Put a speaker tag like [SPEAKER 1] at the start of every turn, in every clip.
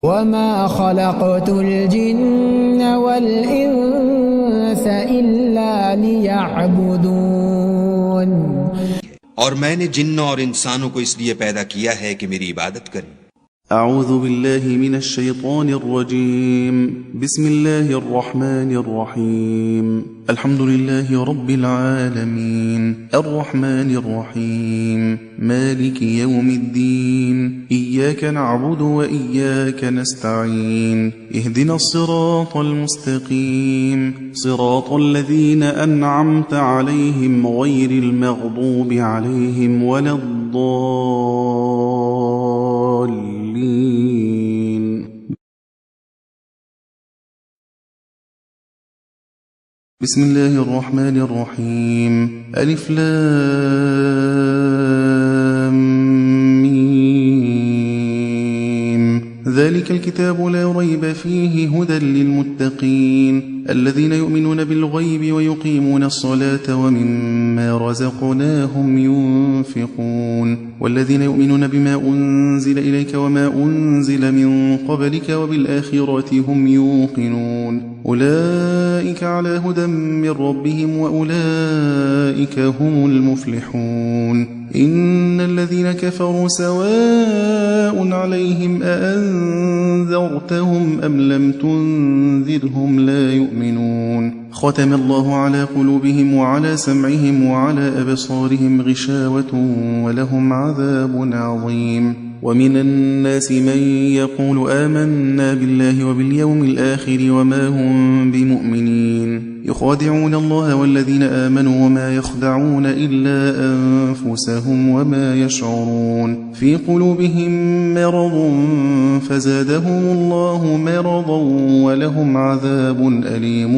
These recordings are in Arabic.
[SPEAKER 1] وما خلقت الجن والإنس إلا ليعبدون।
[SPEAKER 2] और मैंने जिन्न और इंसानों को इसलिए पैदा किया है कि मेरी इबादत करें।
[SPEAKER 3] أعوذ بالله من الشيطان الرجيم. بسم الله الرحمن الرحيم. الحمد لله رب العالمين الرحمن الرحيم مالك يوم الدين. إياك نعبد وإياك نستعين. اهدنا الصراط المستقيم صراط الذين أنعمت عليهم غير المغضوب عليهم ولا الضالين. بسم الله الرحمن الرحيم. ألف لام ميم. ذلك الكتاب لا ريب فيه هدى للمتقين الذين يؤمنون بالغيب ويقيمون الصلاة ومما رزقناهم ينفقون والذين يؤمنون بما أنزل إليك وما أنزل من قبلك وبالآخرة هم يوقنون أولئك على هدى من ربهم وأولئك هم المفلحون. إن الذين كفروا سواء عليهم أأنذرتهم أم لم تنذرهم لا يؤمنون. ختم الله على قلوبهم وعلى سمعهم وعلى أبصارهم غشاوة ولهم عذاب عظيم. ومن الناس من يقول آمنا بالله وباليوم الآخر وما هم بمؤمنين يخادعون الله والذين آمنوا وما يخدعون إلا أنفسهم وما يشعرون. في قلوبهم مرض فزادهم الله مرضا ولهم عذاب أليم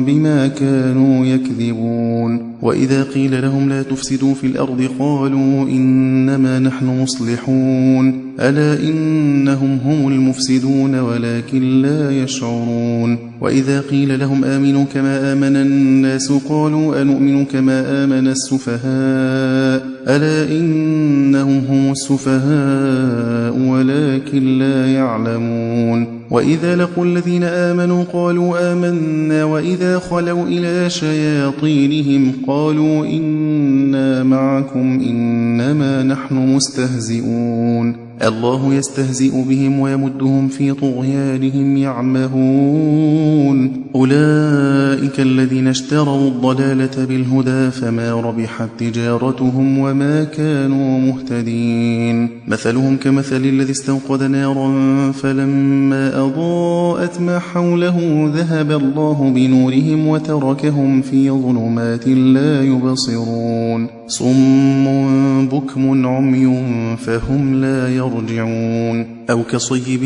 [SPEAKER 3] بما كانوا يكذبون. وإذا قيل لهم لا تفسدوا في الأرض قالوا إنما نحن مصلحون ألا إنهم هم المفسدون ولكن لا يشعرون. وإذا قيل لهم آمنوا كما آمن الناس قالوا أنؤمن كما آمن السفهاء ألا إنهم هم السفهاء ولكن لا يعلمون. وإذا لقوا الذين آمنوا قالوا آمنا وإذا خلوا إلى شياطينهم قالوا إنا معكم إنما نحن مستهزئون. الله يستهزئ بهم ويمدهم في طغيانهم يعمهون. أولئك الذين اشتروا الضلالة بالهدى فما ربحت تجارتهم وما كانوا مهتدين. مثلهم كمثل الذي استوقد نارا فلما أضاءت ما حوله ذهب الله بنورهم وتركهم في ظلمات لا يبصرون. صم بكم عمي فهم لا يرجعون. أو كصيب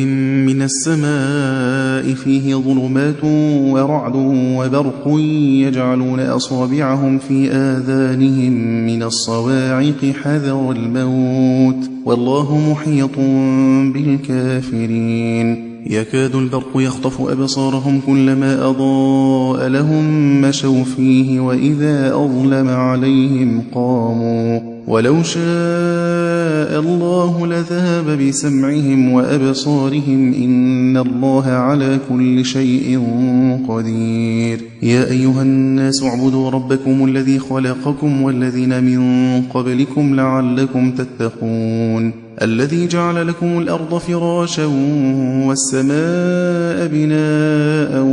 [SPEAKER 3] من السماء فيه ظلمات ورعد وبرق يجعلون أصابعهم في آذانهم من الصواعق حذر الموت والله محيط بالكافرين. يكاد البرق يخطف أبصارهم كلما أضاء لهم مشوا فيه وإذا أظلم عليهم قاموا ولو شاء الله لذهب بسمعهم وأبصارهم إن الله على كل شيء قدير. يا أيها الناس اعبدوا ربكم الذي خلقكم والذين من قبلكم لعلكم تتقون الذي جعل لكم الأرض فراشا والسماء بناء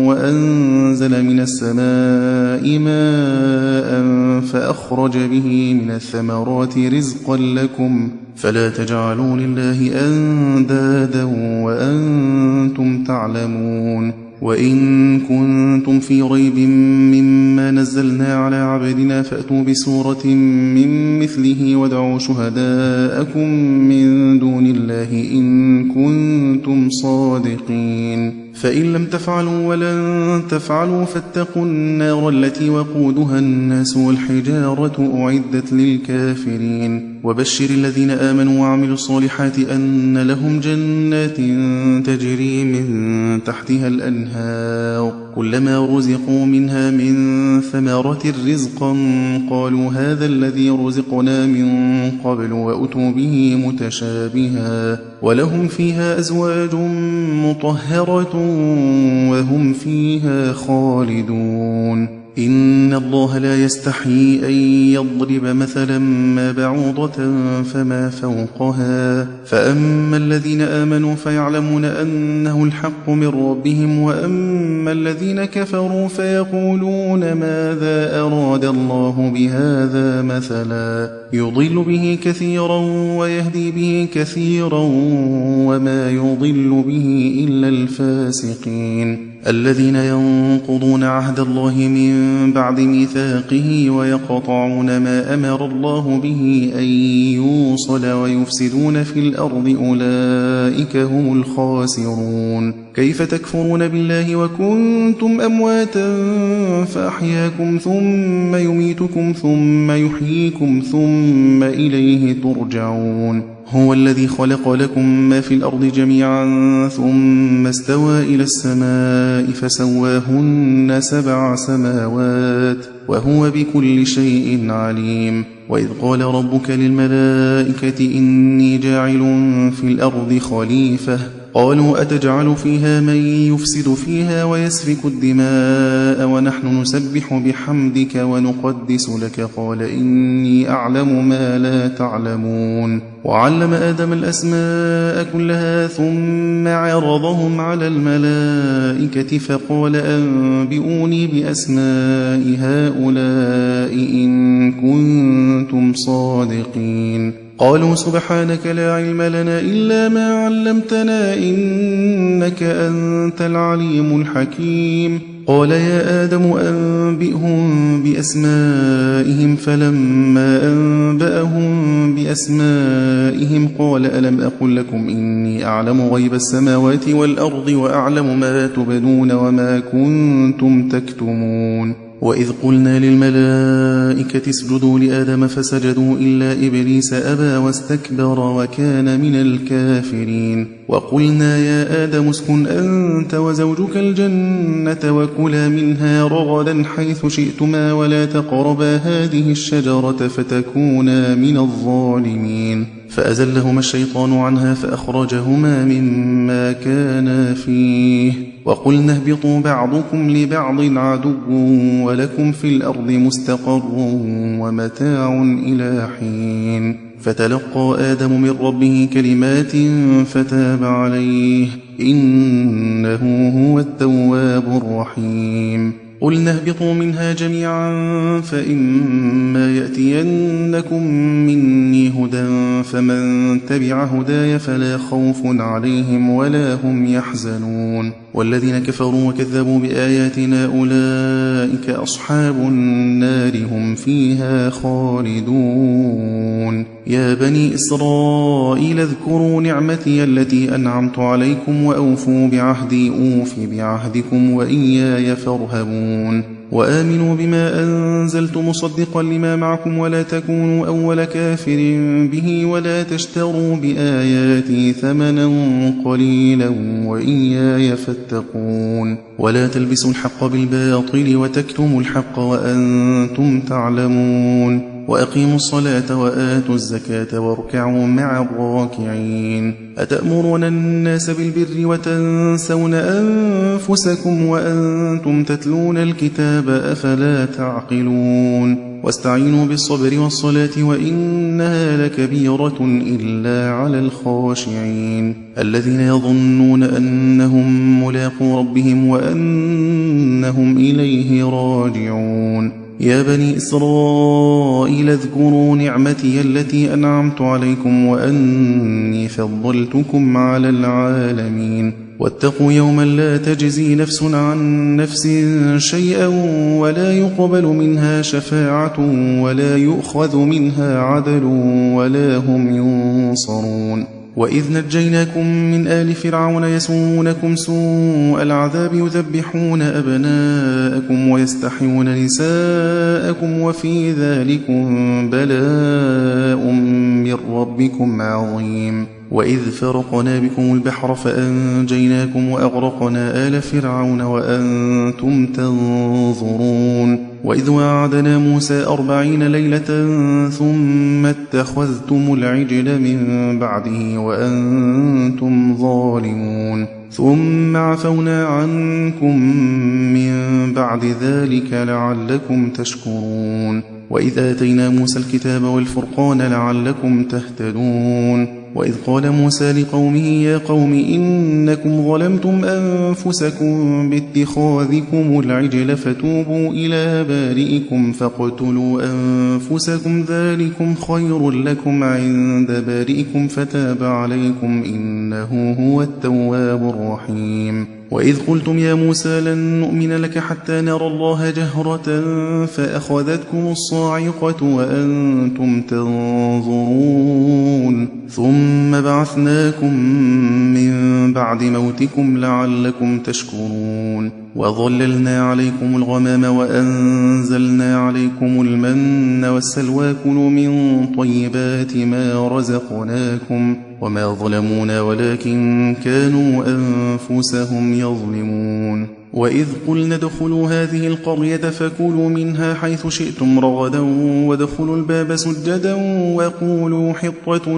[SPEAKER 3] وأنزل من السماء ماء فأخرج به من الثمرات رزقا لكم فلا تجعلوا لله أندادا وأنتم تعلمون. وإن كنتم في ريب مما نزلنا على عبدنا فأتوا بسورة من مثله وادعوا شهداءكم من دون الله إن كنتم صادقين. فإن لم تفعلوا ولن تفعلوا فاتقوا النار التي وقودها الناس والحجارة أعدت للكافرين وبشر الذين آمنوا وعملوا الصالحات أن لهم جنات تجري من تحتها الأنهار كلما رزقوا منها من ثمرة رزقا قالوا هذا الذي رزقنا من قبل وأتوا به متشابها ولهم فيها أزواج مطهرة وهم فيها خالدون إن الله لا يستحيي أن يضرب مثلا ما بعوضة فما فوقها فأما الذين آمنوا فيعلمون أنه الحق من ربهم وأما الذين كفروا فيقولون ماذا أراد الله بهذا مثلا يضل به كثيرا ويهدي به كثيرا وما يضل به إلا الفاسقين الذين ينقضون عهد الله من بعد ميثاقه ويقطعون ما أمر الله به أن يوصل ويفسدون في الأرض أولئك هم الخاسرون كيف تكفرون بالله وكنتم أمواتا فأحياكم ثم يميتكم ثم يحييكم ثم إليه ترجعون هو الذي خلق لكم ما في الأرض جميعا ثم استوى إلى السماء فسواهن 7 سماوات وهو بكل شيء عليم وإذ قال ربك للملائكة إني جاعل في الأرض خليفة قالوا أتجعل فيها من يفسد فيها ويسفك الدماء ونحن نسبح بحمدك ونقدس لك قال إني أعلم ما لا تعلمون وعلم آدم الأسماء كلها ثم عرضهم على الملائكة فقال أنبئوني بأسماء هؤلاء إن كنتم صادقين قالوا سبحانك لا علم لنا إلا ما علمتنا إنك أنت العليم الحكيم قال يا آدم أنبئهم بأسمائهم فلما أنبأهم بأسمائهم قال ألم أقل لكم إني أعلم غيب السماوات والأرض وأعلم ما تبدون وما كنتم تكتمون وإذ قلنا للملائكة اسجدوا لآدم فسجدوا إلا إبليس أبى واستكبر وكان من الكافرين وقلنا يا آدم اسكن أنت وزوجك الجنة وكلا منها رغدا حيث شئتما ولا تقربا هذه الشجرة فتكونا من الظالمين فأزلهما الشيطان عنها فأخرجهما مما كانا فيه وقلنا اهبطوا بعضكم لبعض عدو ولكم في الأرض مستقر ومتاع إلى حين فتلقى آدم من ربه كلمات فتاب عليه إنه هو التواب الرحيم قلنا اهبطوا منها جميعا فإما يأتينكم مني هدى فمن تبع هداي فلا خوف عليهم ولا هم يحزنون والذين كفروا وكذبوا بآياتنا أولئك أصحاب النار هم فيها خالدون يا بني إسرائيل اذكروا نعمتي التي أنعمت عليكم وأوفوا بعهدي أوف بعهدكم وإياي فارهبون وآمنوا بما أنزلت مصدقا لما معكم ولا تكونوا أول كافر به ولا تشتروا بآياتي ثمنا قليلا وإياي فاتقون ولا تلبسوا الحق بالباطل وتكتموا الحق وأنتم تعلمون وأقيموا الصلاة وآتوا الزكاة واركعوا مع الراكعين أتأمرون الناس بالبر وتنسون أنفسكم وأنتم تتلون الكتاب أفلا تعقلون واستعينوا بالصبر والصلاة وإنها لكبيرة إلا على الخاشعين الذين يظنون أنهم ملاقو ربهم وأنهم إليه راجعون يا بني إسرائيل اذكروا نعمتي التي أنعمت عليكم وأني فضلتكم على العالمين واتقوا يوما لا تجزي نفس عن نفس شيئا ولا يقبل منها شفاعة ولا يؤخذ منها عدل ولا هم ينصرون وإذ نجيناكم من آل فرعون يسومونكم سوء العذاب يذبحون أبناءكم ويستحيون نساءكم وفي ذلكم بلاء من ربكم عظيم. وإذ فرقنا بكم البحر فأنجيناكم وأغرقنا آل فرعون وأنتم تنظرون. وإذ وعدنا موسى 40 ليلة ثم اتخذتم العجل من بعده وأنتم ظالمون ثم عفونا عنكم من بعد ذلك لعلكم تشكرون. وإذ آتينا موسى الكتاب والفرقان لعلكم تهتدون. وإذ قال موسى لقومه يا قوم إنكم ظلمتم أنفسكم باتخاذكم العجل فتوبوا إلى بارئكم فاقتلوا أنفسكم ذلكم خير لكم عند بارئكم فتاب عليكم إنه هو التواب الرحيم. وإذ قلتم يا موسى لن نؤمن لك حتى نرى الله جهرة فأخذتكم الصاعقة وأنتم تنظرون ثم بعثناكم من بعد موتكم لعلكم تشكرون. وظللنا عليكم الغمام وأنزلنا عليكم المن والسلوى كلوا من طيبات ما رزقناكم وما ظلمونا ولكن كانوا أنفسهم يظلمون. وإذ قلنا ادخلوا هذه القرية فكلوا منها حيث شئتم رغدا وادخلوا الباب سجدا وقولوا حطة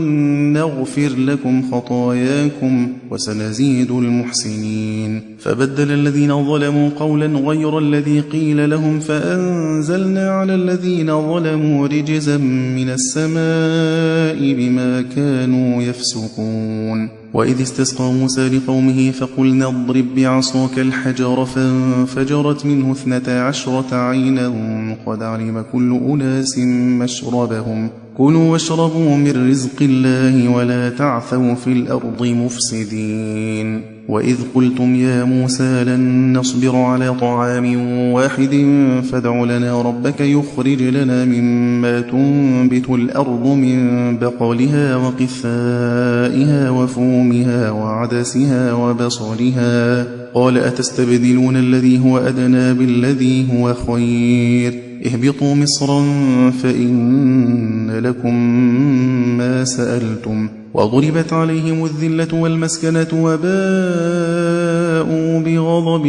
[SPEAKER 3] نغفر لكم خطاياكم وسنزيد المحسنين. فبدل الذين ظلموا قولا غير الذي قيل لهم فأنزلنا على الذين ظلموا رجزا من السماء بما كانوا يفسقون. وإذ استسقى موسى لقومه فقلنا اضرب بعصاك الحجر فانفجرت منه 12 عينا قد علم كل أناس مشربهم كلوا واشربوا من رزق الله ولا تعثوا في الأرض مفسدين. وإذ قلتم يا موسى لن نصبر على طعام واحد فادع لنا ربك يخرج لنا مما تنبت الأرض من بقلها وقثائها وفومها وعدسها وبصلها قال أتستبدلون الذي هو أدنى بالذي هو خير اهبطوا مصرا فإن لكم ما سألتم وضربت عليهم الذلة والمسكنة وباءوا بغضب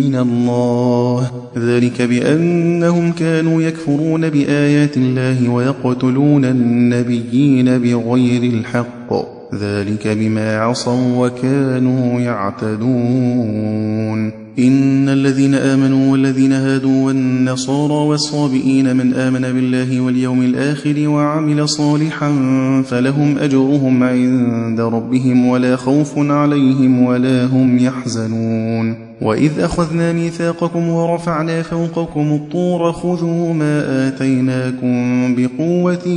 [SPEAKER 3] من الله ذلك بأنهم كانوا يكفرون بآيات الله ويقتلون النبيين بغير الحق ذلك بما عصوا وكانوا يعتدون. إن الذين آمنوا والذين هادوا والنصارى والصابئين من آمن بالله واليوم الآخر وعمل صالحا فلهم أجرهم عند ربهم ولا خوف عليهم ولا هم يحزنون. وإذ أخذنا ميثاقكم ورفعنا فوقكم الطور خذوا ما آتيناكم بقوة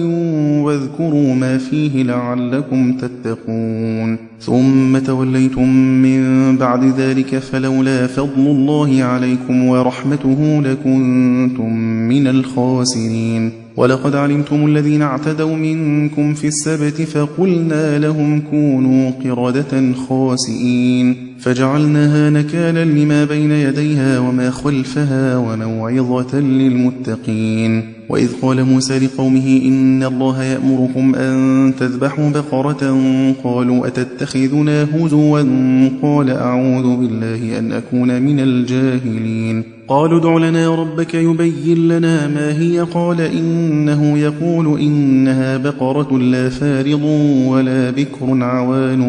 [SPEAKER 3] واذكروا ما فيه لعلكم تتقون. ثم توليتم من بعد ذلك فلولا فضل الله عليكم ورحمته لكنتم من الخاسرين. ولقد علمتم الذين اعتدوا منكم في السبت فقلنا لهم كونوا قردة خاسئين فجعلناها نكالا لما بين يديها وما خلفها وموعظة للمتقين. وإذ قال موسى لقومه إن الله يأمركم أن تذبحوا بقرة قالوا أتتخذنا هزوا قال أعوذ بالله أن أكون من الجاهلين. قالوا ادع لنا ربك يبين لنا ما هي قال إنه يقول إنها بقرة لا فارض ولا بكر عوان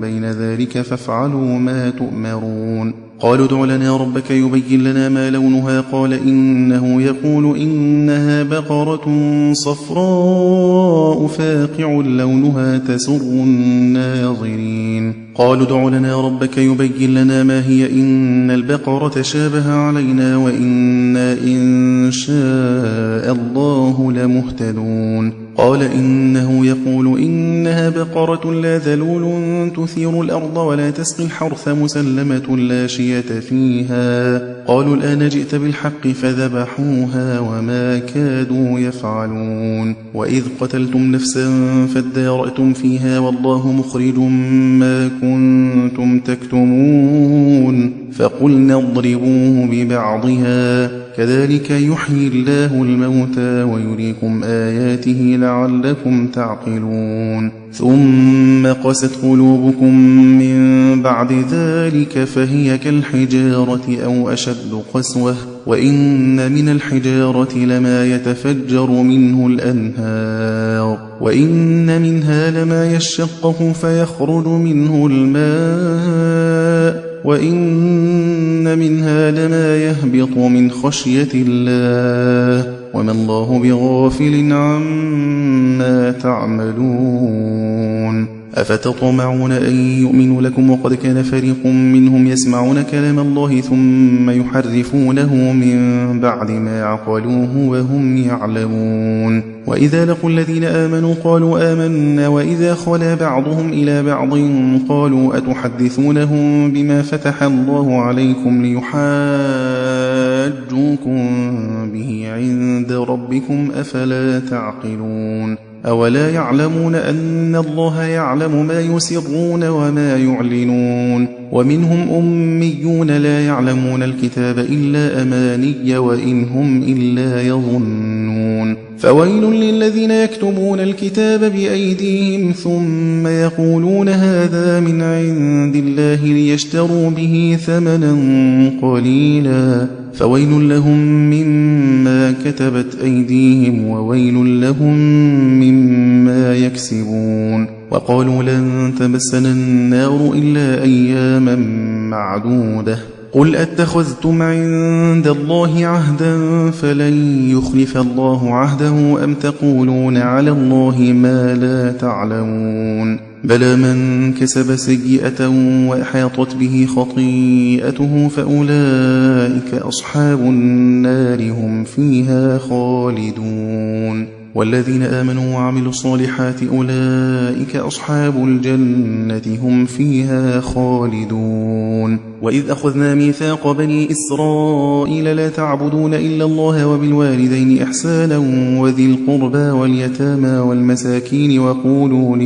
[SPEAKER 3] بين ذلك فافعلوا ما تؤمرون. قالوا ادع لنا ربك يبين لنا ما لونها قال إنه يقول إنها بقرة صفراء فاقع لونها تسر الناظرين. قالوا ادع لنا ربك يبين لنا ما هي إن البقرة شابه علينا وإنا إن شاء الله لمهتدون. قال إنه يقول إنها بقرة لا ذلول تثير الأرض ولا تسقي الحرث مسلمة لا شية فيها. قالوا الآن جئت بالحق فذبحوها وما كادوا يفعلون. وإذ قتلتم نفسا فادارأتم فيها والله مخرج ما كنتم تكتمون فقلنا اضربوه ببعضها كذلك يحيي الله الموتى ويريكم آياته لعلكم تعقلون. ثم قست قلوبكم من بعد ذلك فهي كالحجارة أو أشد قسوة وإن من الحجارة لما يتفجر منه الأنهار وإن منها لما يشقق فيخرج منه الماء وإن منها لما يهبط من خشية الله وما الله بغافل عما تعملون. أفتطمعون أن يؤمنوا لكم وقد كان فريق منهم يسمعون كلام الله ثم يحرفونه من بعد ما عقلوه وهم يعلمون. وإذا لقوا الذين آمنوا قالوا آمنا وإذا خلا بعضهم إلى بعض قالوا أتحدثونهم بما فتح الله عليكم ليحاجوكم به عند ربكم أفلا تعقلون. أولا يعلمون أن الله يعلم ما يسرون وما يعلنون. ومنهم أميون لا يعلمون الكتاب إلا أماني وإن هم إلا يظنون. فويل للذين يكتبون الكتاب بأيديهم ثم يقولون هذا من عند الله ليشتروا به ثمنا قليلا فويل لهم مما كتبت أيديهم وويل لهم مما يكسبون. وقالوا لن تمسنا النار إلا أياما معدودة قل أتخذتم عند الله عهدا فلن يخلف الله عهده أم تقولون على الله ما لا تعلمون. بلى من كسب سيئة وأحاطت به خطيئته فأولئك أصحاب النار هم فيها خالدون. والذين آمنوا وعملوا الصالحات أولئك أصحاب الجنة هم فيها خالدون. وإذ أخذنا ميثاق بني إسرائيل لا تعبدون إلا الله وبالوالدين إحسانا وذي القربى واليتامى والمساكين وقولوا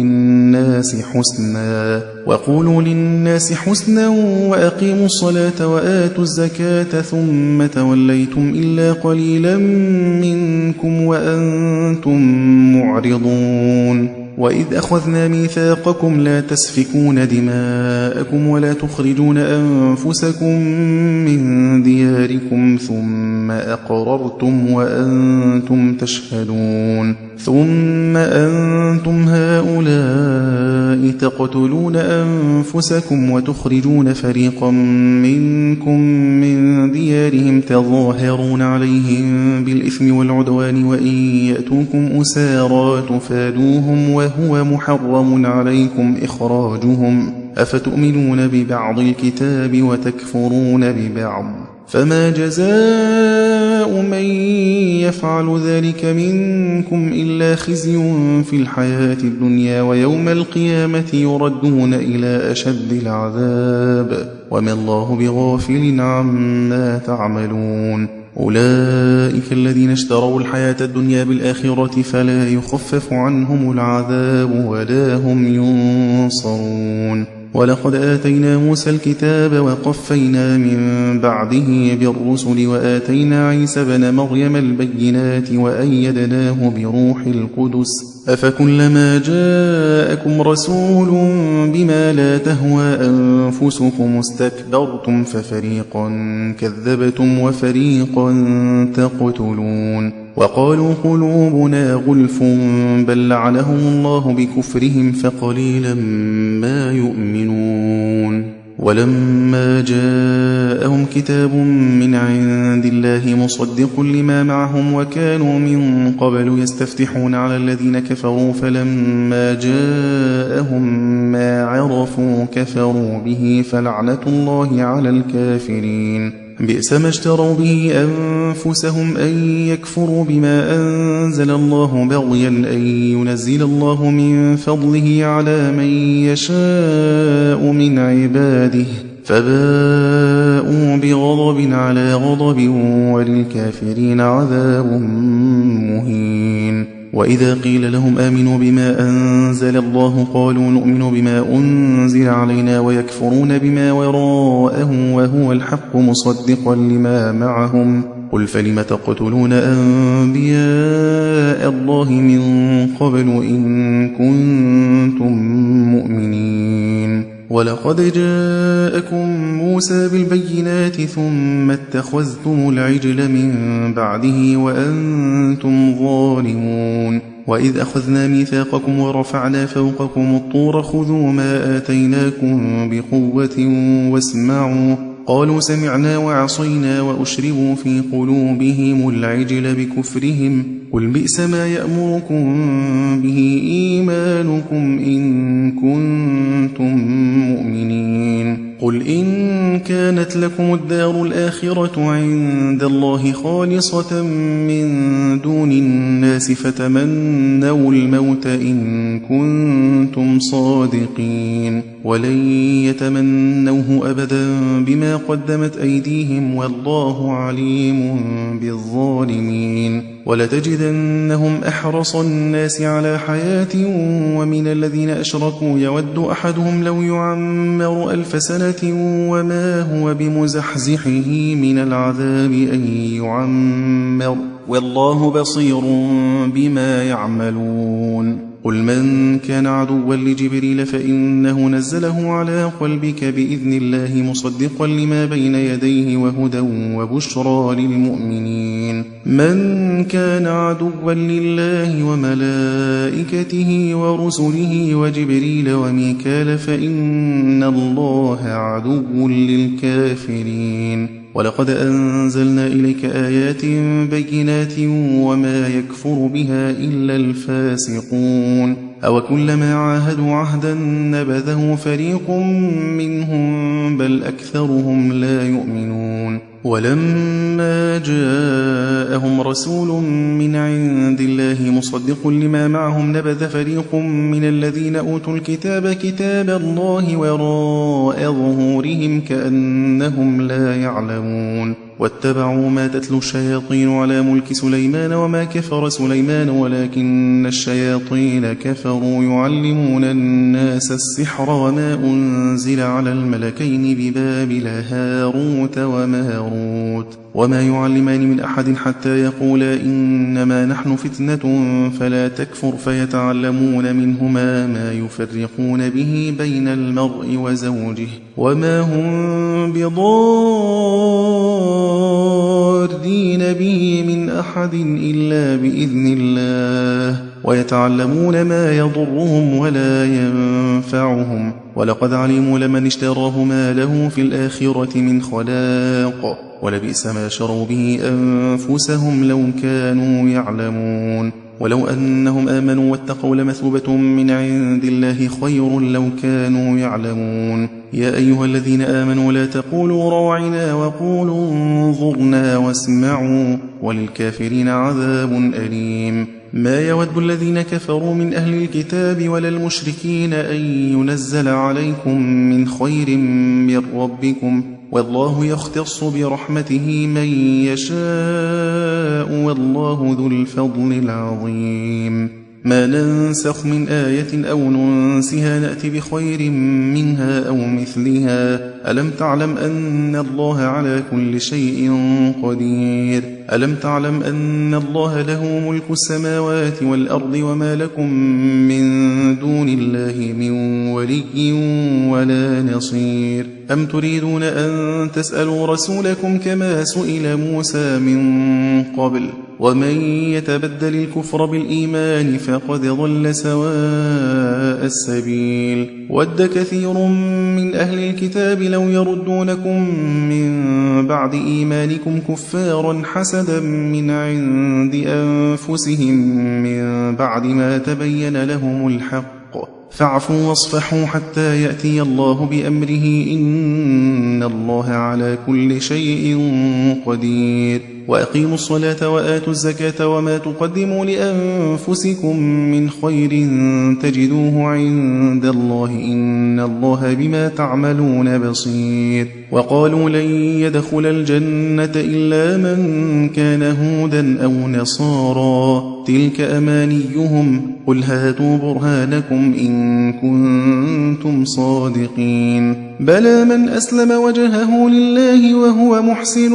[SPEAKER 3] للناس حسنا وأقيموا الصلاة وآتوا الزكاة ثم توليتم إلا قليلا منكم وأنتم معرضون. وإذ أخذنا ميثاقكم لا تسفكون دماءكم ولا تخرجون أنفسكم من دياركم ثم أقررتم وأنتم تشهدون ثم أنتم هؤلاء تقتلون أنفسكم وتخرجون فريقا منكم من ديارهم تظاهرون عليهم بالإثم والعدوان وإن يأتوكم أسارى تفادوهم وهو محرم عليكم إخراجهم أفتؤمنون ببعض الكتاب وتكفرون ببعض فما جزاء من يفعل ذلك منكم إلا خزي في الحياة الدنيا ويوم القيامة يردون إلى أشد العذاب وما الله بغافل عما تعملون. أولئك الذين اشتروا الحياة الدنيا بالآخرة فلا يخفف عنهم العذاب ولا هم ينصرون. ولقد آتينا موسى الكتاب وقفينا من بعده بالرسل وآتينا عيسى بن مريم البينات وأيدناه بروح القدس أفكلما جاءكم رسول بما لا تهوى أنفسكم استكبرتم ففريقا كذبتم وفريقا تقتلون. وقالوا قلوبنا غلف بل لعنهم الله بكفرهم فقليلا ما يؤمنون. ولما جاءهم كتاب من عند الله مصدق لما معهم وكانوا من قبل يستفتحون على الذين كفروا فلما جاءهم ما عرفوا كفروا به فلعنة الله على الكافرين. بئس ما اشتروا به أنفسهم أن يكفروا بما أنزل الله بغيا أن ينزل الله من فضله على من يشاء من عباده فباءوا بغضب على غضب وللكافرين عذاب مهين. وإذا قيل لهم آمنوا بما أنزل الله قالوا نؤمن بما أنزل علينا ويكفرون بما وراءه وهو الحق مصدقا لما معهم قل فلم تقتلون أنبياء الله من قبل إن كنتم مؤمنين. ولقد جاءكم موسى بالبينات ثم اتخذتم العجل من بعده وأنتم ظالمون. وإذ أخذنا ميثاقكم ورفعنا فوقكم الطور خذوا ما آتيناكم بقوة واسمعوا قالوا سمعنا وعصينا وأشربوا في قلوبهم العجل بكفرهم قل بئس ما يأمركم به إيمانكم إن كنتم مؤمنين. قل إن كانت لكم الدار الآخرة عند الله خالصة من دون الناس فتمنوا الموت إن كنتم صادقين ولن يتمنوه أبدا بما قدمت أيديهم والله عليم بالظالمين. ولتجدنهم أحرص الناس على حياة ومن الذين أشركوا يود أحدهم لو يعمر 1000 سنة وما هو بمزحزحه من العذاب أن يعمر والله بصير بما يعملون. قل من كان عدوا لجبريل فإنه نزله على قلبك بإذن الله مصدقا لما بين يديه وهدى وبشرى للمؤمنين. من كان عدوا لله وملائكته ورسله وجبريل وميكال فإن الله عدو للكافرين. ولقد أنزلنا إليك آيات بينات وما يكفر بها إلا الفاسقون. أو كلما عاهدوا عهدا نبذه فريق منهم بل أكثرهم لا يؤمنون. ولما جاءهم رسول من عند الله مصدق لما معهم نبذ فريق من الذين أوتوا الكتاب كتاب الله وراء ظهورهم كأنهم لا يعلمون. واتبعوا ما تتلو الشياطين على ملك سليمان وما كفر سليمان ولكن الشياطين كفروا يعلمون الناس السحر وما أنزل على الملكين ببابل هاروت وماروت وما يعلمان من أحد حتى يقولا إنما نحن فتنة فلا تكفر فيتعلمون منهما ما يفرقون به بين المرء وزوجه وما هم بضارين به من أحد إلا بإذن الله ويتعلمون ما يضرهم ولا ينفعهم ولقد علموا لمن اشتراه ما له في الآخرة من خلاق ولبئس ما شروا به أنفسهم لو كانوا يعلمون. ولو أنهم آمنوا واتقوا لمثوبة من عند الله خير لو كانوا يعلمون. يا أيها الذين آمنوا لا تقولوا راعنا وقولوا انظرنا واسمعوا وللكافرين عذاب أليم. ما يود الذين كفروا من أهل الكتاب ولا المشركين أن ينزل عليكم من خير من ربكم والله يختص برحمته من يشاء والله ذو الفضل العظيم. ما ننسخ من آية أو ننسها نأتي بخير منها أو مثلها ألم تعلم أن الله على كل شيء قدير ألم تعلم أن الله له ملك السماوات والأرض وما لكم من دون الله من ولي ولا نصير أم تريدون أن تسألوا رسولكم كما سئل موسى من قبل ومن يتبدل الكفر بالإيمان فقد ضل سواء السبيل ود كثير من أهل الكتاب لو يردونكم من بعد إيمانكم كفارا حسدا من عند أنفسهم من بعد ما تبين لهم الحق فاعفوا واصفحوا حتى يأتي الله بأمره إن الله على كل شيء قدير وأقيموا الصلاة وآتوا الزكاة وما تقدموا لأنفسكم من خير تجدوه عند الله إن الله بما تعملون بصير وقالوا لن يدخل الجنة إلا من كان هودا أو نصارى تلك أمانيهم قل هاتوا برهانكم إن كنتم صادقين بلى من أسلم وجهه لله وهو محسن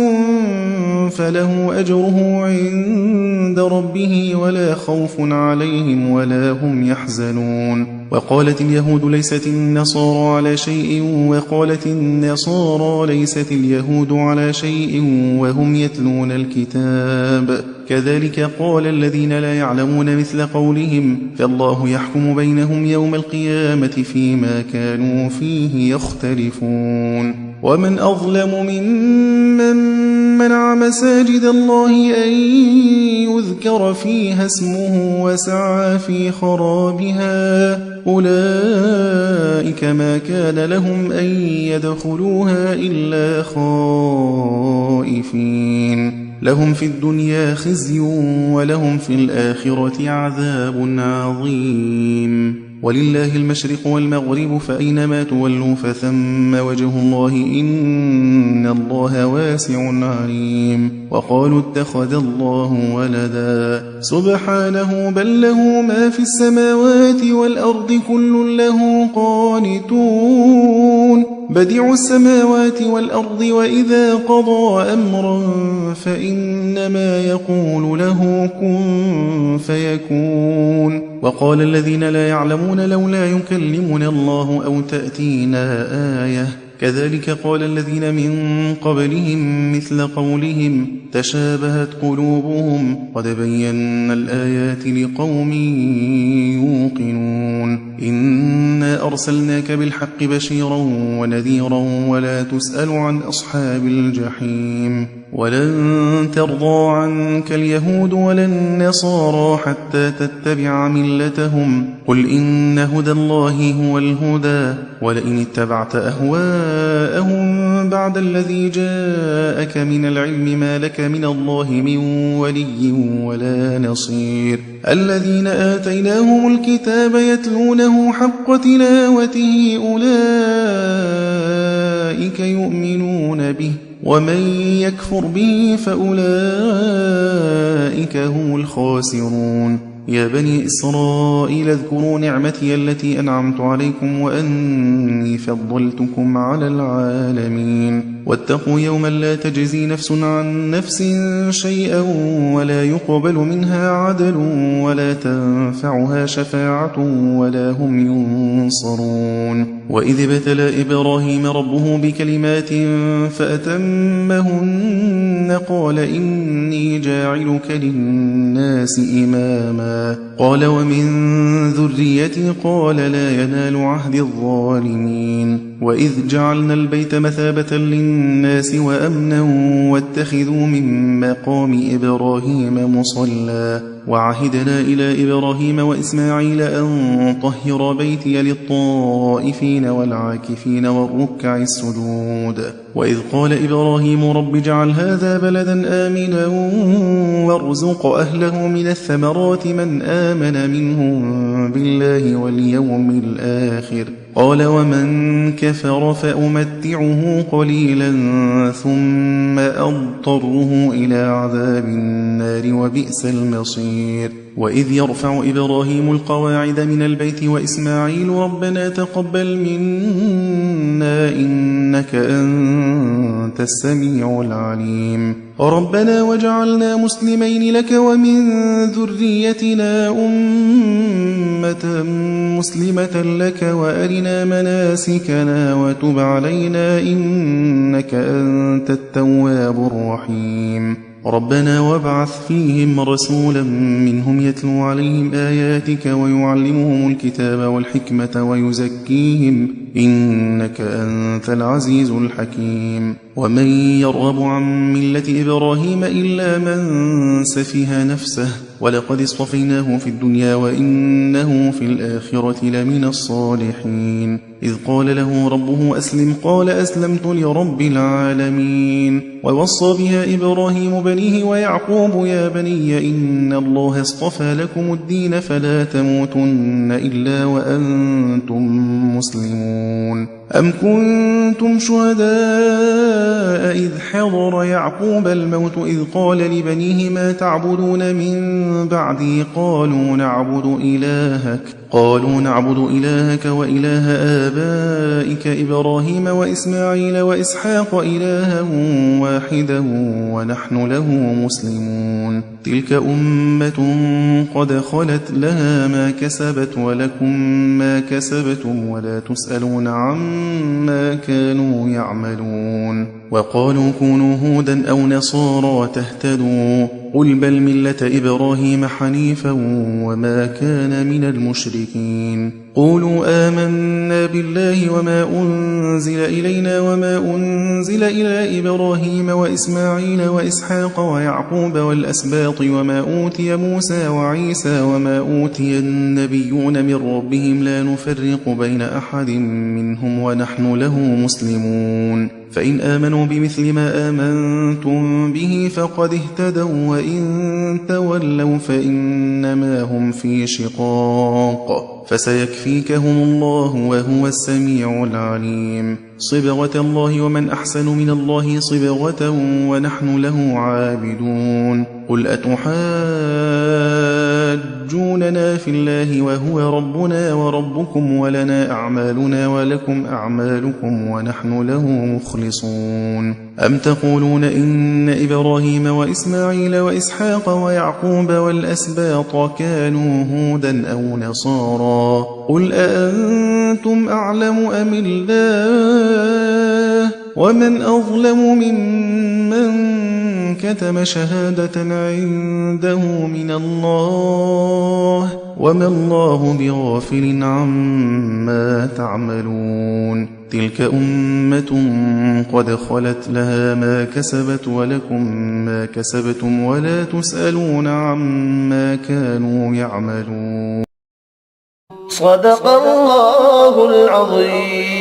[SPEAKER 3] فله أجره عند ربه ولا خوف عليهم ولا هم يحزنون وقالت اليهود ليست النصارى على شيء وقالت النصارى ليست اليهود على شيء وهم يتلون الكتاب كذلك قال الذين لا يعلمون مثل قولهم فالله يحكم بينهم يوم القيامة فيما كانوا فيه يختلفون ومن أظلم ممن منع مساجد الله أن يذكر فيها اسمه وسعى في خرابها أولئك ما كان لهم أن يدخلوها إلا خائفين لهم في الدنيا خزي ولهم في الآخرة عذاب عظيم ولله المشرق والمغرب فأينما تولوا فثم وجه الله إن الله واسع عليم وقالوا اتخذ الله ولدا سبحانه بل له ما في السماوات والأرض كل له قانتون بديع السماوات والأرض وإذا قضى أمرا فإنما يقول له كن فيكون وقال الذين لا يعلمون لولا يكلمنا الله أو تأتينا آية كذلك قال الذين من قبلهم مثل قولهم تشابهت قلوبهم قد بينا الآيات لقوم يوقنون إنا أرسلناك بالحق بشيرا ونذيرا ولا تسأل عن أصحاب الجحيم ولن ترضى عنك اليهود ولا النصارى حتى تتبع ملتهم قل إن هدى الله هو الهدى ولئن اتبعت أهواءهم بعد الذي جاءك من العلم ما لك من الله من ولي ولا نصير الذين آتيناهم الكتاب يتلونه حق تلاوته أولئك يؤمنون به ومن يكفر به فأولئك هم الخاسرون يا بني إسرائيل اذكروا نعمتي التي أنعمت عليكم وأني فضلتكم على العالمين واتقوا يوما لا تجزي نفس عن نفس شيئا ولا يقبل منها عدل ولا تنفعها شفاعة ولا هم ينصرون وإذ ابتلى إبراهيم ربه بكلمات فأتمهن قال إني جاعلك للناس إماما قال ومن ذريتي قال لا ينال عهد الظالمين وإذ جعلنا البيت مثابة للناس وأمنا واتخذوا من مقام إبراهيم مصلى وعهدنا إلى إبراهيم وإسماعيل أن طهر بيتي للطائفين والعاكفين والركع السجود وإذ قال إبراهيم رب اجعل هذا بلدا آمنا وارزق أهله من الثمرات من آمن منهم بالله واليوم الآخر قال ومن كفر فأمتعه قليلا ثم أضطره إلى عذاب النار وبئس المصير وإذ يرفع إبراهيم القواعد من البيت وإسماعيل ربنا تقبل منا إنك أنت السميع العليم ربنا وجعلنا مسلمين لك ومن ذريتنا أمة مسلمة لك وأرنا مناسكنا وتب علينا إنك أنت التواب الرحيم ربنا وابعث فيهم رسولا منهم يتلو عليهم آياتك ويعلمهم الكتاب والحكمة ويزكيهم إنك أنت العزيز الحكيم ومن يرغب عن ملة إبراهيم إلا من سفه نفسه ولقد اصطفيناه في الدنيا وإنه في الآخرة لمن الصالحين إذ قال له ربه أسلم قال أسلمت لرب العالمين ووصى بها إبراهيم بنيه ويعقوب يا بني إن الله اصطفى لكم الدين فلا تموتن إلا وأنتم مسلمون أم كنتم شهداء إذ حضر يعقوب الموت إذ قال لبنيه ما تعبدون من بعدي قالوا نعبد إلهك وإله آبائك إبراهيم وإسماعيل وإسحاق إلها واحدا ونحن له مسلمون تلك أمة قد خلت لها ما كسبت ولكم ما كسبتم ولا تسألون عما كانوا يعملون وقالوا كونوا هودا أو نصارى تهتدوا قل بل ملة إبراهيم حنيفا وما كان من المشركين قولوا آمنا بالله وما أنزل إلينا وما أنزل إلى إبراهيم وإسماعيل وإسحاق ويعقوب والأسباط وما أوتي موسى وعيسى وما أوتي النبيون من ربهم لا نفرق بين أحد منهم ونحن له مسلمون فإن آمنوا بمثل ما آمنتم به فقد اهتدوا وإن تولوا فإنما هم في شقاق فسيكفيكهم الله وهو السميع العليم صبغة الله ومن أحسن من الله صبغة ونحن له عابدون قل أتحاجوننا في الله وهو ربنا وربكم ولنا أعمالنا ولكم أعمالكم ونحن له مخلصون أم تقولون إن إبراهيم وإسماعيل وإسحاق ويعقوب والأسباط كانوا هودا أو نصارى قل أأنتم أعلم أم الله ومن أظلم ممن كتم شهادة عنده من الله وما الله بغافل عما تعملون تلك أمة قد خلت لها ما كسبت ولكم ما كسبتم ولا تسألون عما كانوا يعملون
[SPEAKER 4] صدق الله العظيم.